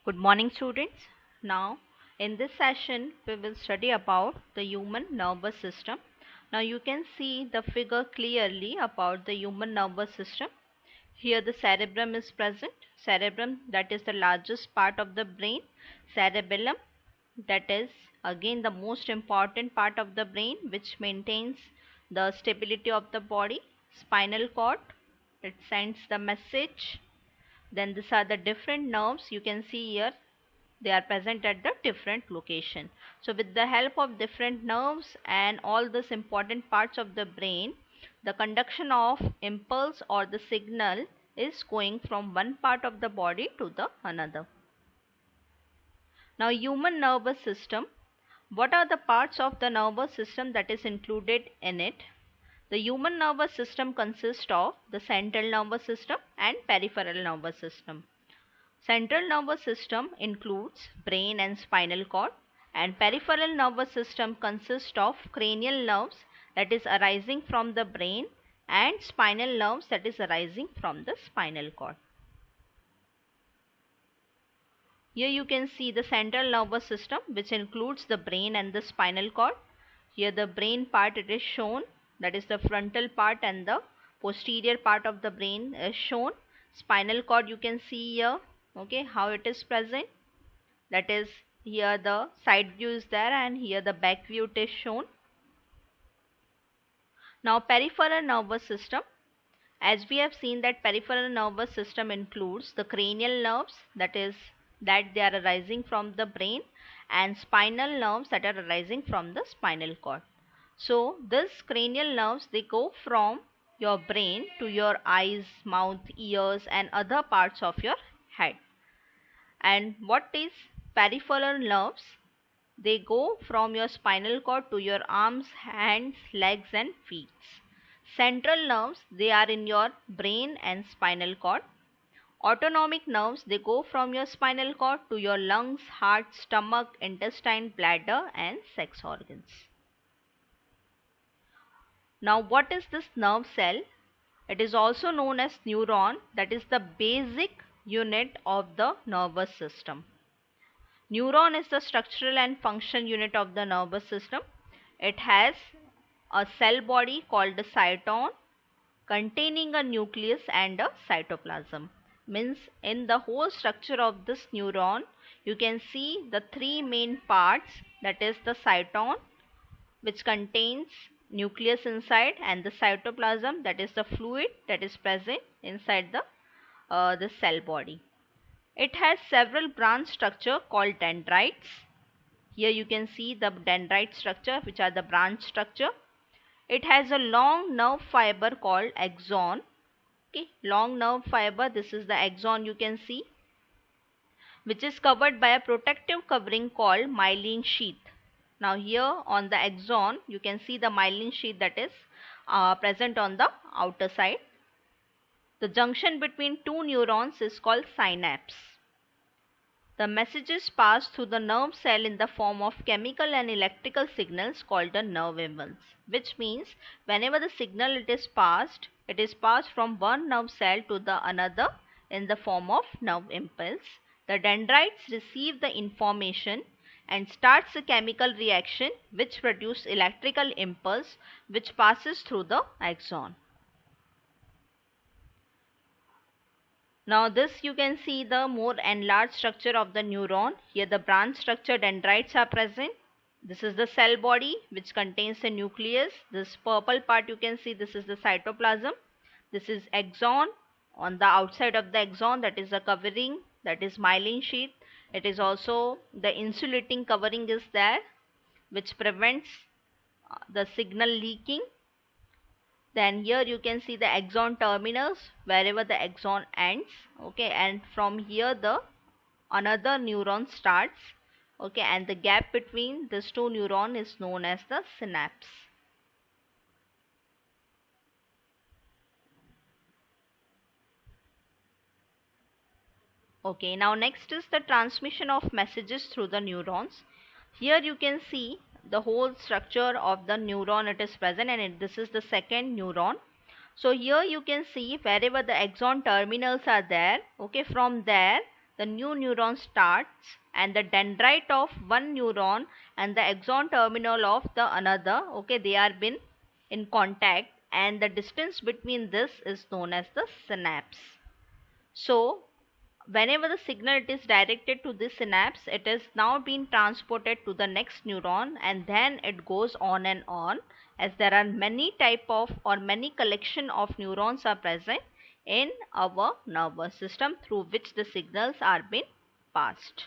Good morning, students. Now, in this session, we will study about the human nervous system. Now, you can see the figure clearly about the human nervous system. Here, the cerebrum is present. Cerebrum, that is the largest part of the brain. Cerebellum, that is again the most important part of the brain, which maintains the stability of the body. Spinal cord, it sends the message. Then these are the different nerves. You can see here they are present at the different location. So with the help of different nerves and all these important parts of the brain, the conduction of impulse or the signal is going from one part of the body to the another. Now, human nervous system, what are the parts of the nervous system that is included in it? The human nervous system consists of the central nervous system and peripheral nervous system. Central nervous system includes brain and spinal cord, and peripheral nervous system consists of cranial nerves that is arising from the brain and spinal nerves that is arising from the spinal cord. Here you can see the central nervous system, which includes the brain and the spinal cord. Here the brain part it is shown, that is the frontal part, and the posterior part of the brain is shown. Spinal cord you can see here, okay, how it is present, that is here the side view is there and here the back view it is shown. Now, peripheral nervous system, as we have seen that peripheral nervous system includes the cranial nerves, that is that they are arising from the brain, and spinal nerves that are arising from the spinal cord. So this cranial nerves, they go from your brain to your eyes, mouth, ears and other parts of your head. And what is peripheral nerves? They go from your spinal cord to your arms, hands, legs and feet. Central nerves, they are in your brain and spinal cord. Autonomic nerves, they go from your spinal cord to your lungs, heart, stomach, intestine, bladder and sex organs. Now, what is this nerve cell? It is also known as neuron, that is the basic unit of the nervous system. Neuron is the structural and function unit of the nervous system. It has a cell body called the cyton containing a nucleus and a cytoplasm. Means in the whole structure of this neuron, you can see the three main parts, that is the cyton, which contains nucleus inside, and the cytoplasm, that is the fluid that is present inside the cell body. It has several branch structure called dendrites. Here you can see the dendrite structure, which are the branch structure. It has a long nerve fiber called axon. Okay, long nerve fiber, this is the axon you can see, which is covered by a protective covering called myelin sheath. Now here on the axon you can see the myelin sheath that is present on the outer side. The junction between two neurons is called synapse. The messages pass through the nerve cell in the form of chemical and electrical signals called the nerve impulse, which means whenever the signal it is passed from one nerve cell to the another in the form of nerve impulse. The dendrites receive the information and starts a chemical reaction which produces electrical impulse which passes through the axon. Now this you can see the more enlarged structure of the neuron. Here the branch structure dendrites are present. This is the cell body which contains the nucleus. This purple part you can see, this is the cytoplasm. This is axon. On the outside of the axon, that is the covering, that is myelin sheath. It is also the insulating covering is there which prevents the signal leaking. Then here you can see the axon terminals wherever the axon ends, okay, and from here the another neuron starts, okay, and the gap between these two neurons is known as the synapse. Okay, now next is the transmission of messages through the neurons. Here you can see the whole structure of the neuron it is present, and this is the second neuron. So here you can see wherever the axon terminals are there, okay, from there the new neuron starts and the dendrite of one neuron and the axon terminal of the another, okay, they are been in contact, and the distance between this is known as the synapse. So whenever the signal it is directed to this synapse, it is now being transported to the next neuron, and then it goes on and on, as there are many type of or many collection of neurons are present in our nervous system through which the signals are being passed.